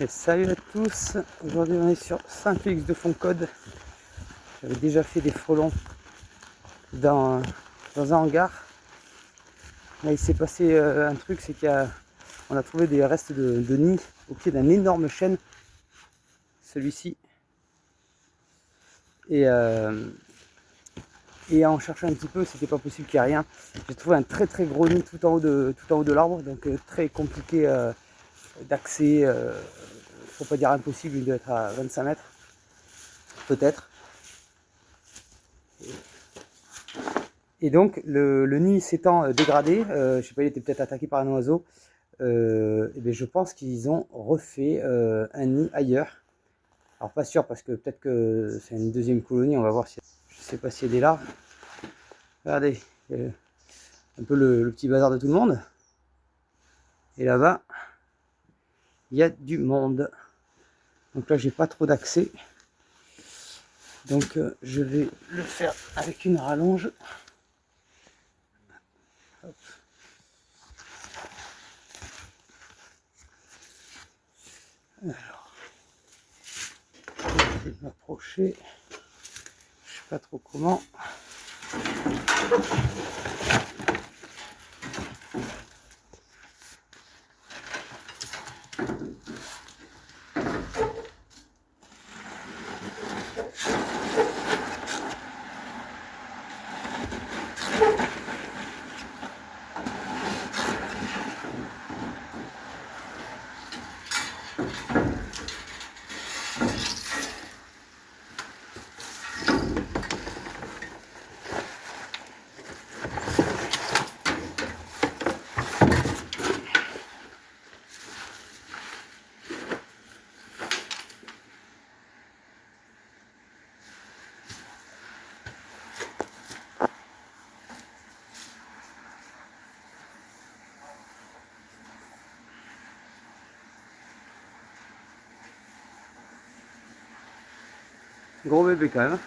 Et salut à tous, aujourd'hui on est sur Saint-Félix-de-Fontcode. J'avais déjà fait des frelons dans un hangar. Là il s'est passé un truc, c'est qu'on a trouvé des restes de nids au pied d'un énorme chêne, celui-ci. Et en cherchant un petit peu, c'était pas possible qu'il n'y ait rien. J'ai trouvé un très très gros nid tout en haut de l'arbre, donc très compliqué d'accès. Faut pas dire impossible, il doit être à 25 mètres, peut-être. Et donc le nid s'étant dégradé, je sais pas, il était peut-être attaqué par un oiseau, et bien je pense qu'ils ont refait un nid ailleurs. Alors pas sûr parce que peut-être que c'est une deuxième colonie, on va voir si. Je sais pas s'il y a des larves. Regardez, un peu le petit bazar de tout le monde. Et là-bas, il y a du monde. Donc là j'ai pas trop d'accès. Donc je vais le faire avec une rallonge. Hop. Alors, je vais m'approcher. Je sais pas trop comment. Gros bébé quand même.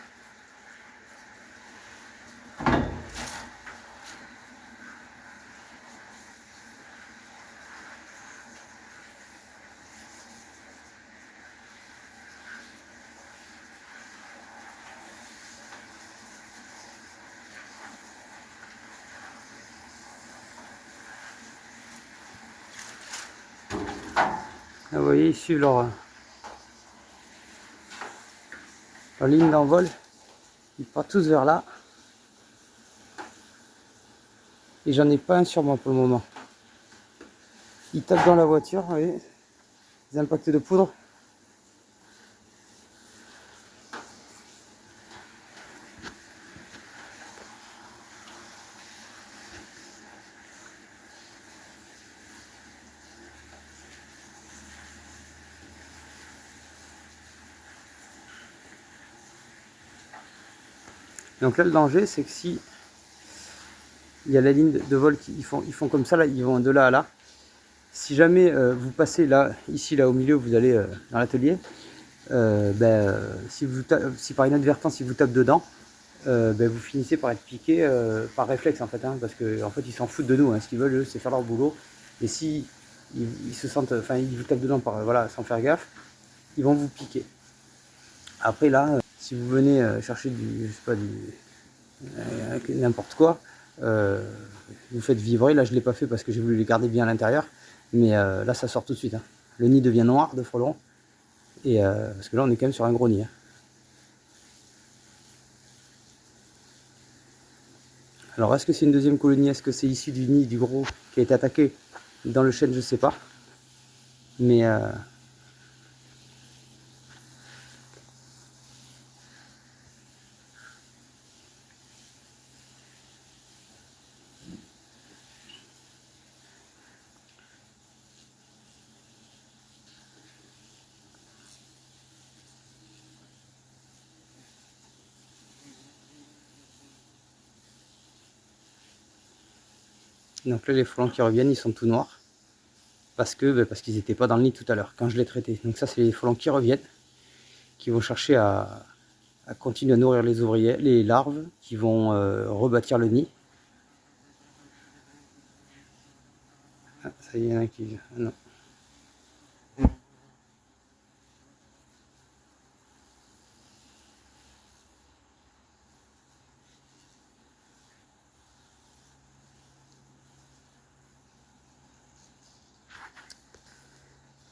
Là, vous voyez, ils suivent leur ligne d'envol. Ils partent tous vers là. Et j'en ai pas un sur moi pour le moment. Ils tapent dans la voiture, vous voyez. Les impacts de poudre. Donc là, le danger, c'est que si il y a la ligne de vol ils font comme ça, là, ils vont de là à là. Si jamais vous passez là, ici, là au milieu, vous allez dans l'atelier, si par inadvertance ils vous tapent dedans, vous finissez par être piqué par réflexe en fait, hein, parce qu'en fait ils s'en foutent de nous, hein. Ce qu'ils veulent, eux, c'est faire leur boulot. Et si ils se sentent, enfin ils vous tapent dedans voilà, sans faire gaffe, ils vont vous piquer. Après là, si vous venez chercher je sais pas, n'importe quoi, vous faites vibrer. Là je l'ai pas fait parce que j'ai voulu les garder bien à l'intérieur, mais là ça sort tout de suite, hein. Le nid devient noir de frelons, et parce que là on est quand même sur un gros nid, hein. Alors est-ce que c'est une deuxième colonie, est-ce que c'est issu du nid du gros qui a été attaqué dans le chêne, je sais pas, mais donc là les frelons qui reviennent, ils sont tout noirs parce qu'ils n'étaient pas dans le nid tout à l'heure quand je l'ai traité. Donc ça c'est les frelons qui reviennent, qui vont chercher à continuer à nourrir les ouvriers, les larves, qui vont rebâtir le nid. Ah, ça y est, il y en a qui... Non.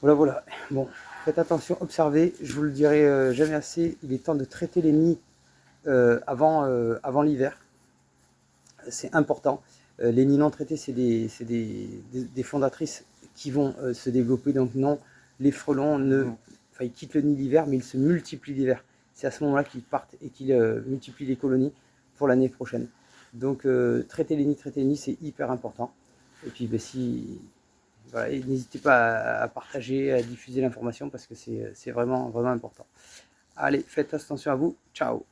Voilà, voilà. Bon, faites attention, observez. Je vous le dirai jamais assez. Il est temps de traiter les nids avant l'hiver. C'est important. Les nids non traités, c'est des fondatrices qui vont se développer. Donc non, les frelons, ils quittent le nid l'hiver, mais ils se multiplient l'hiver. C'est à ce moment-là qu'ils partent et qu'ils multiplient les colonies pour l'année prochaine. Donc traiter les nids, c'est hyper important. Et puis voilà, n'hésitez pas à partager, à diffuser l'information parce que c'est vraiment, vraiment important. Allez, faites attention à vous. Ciao.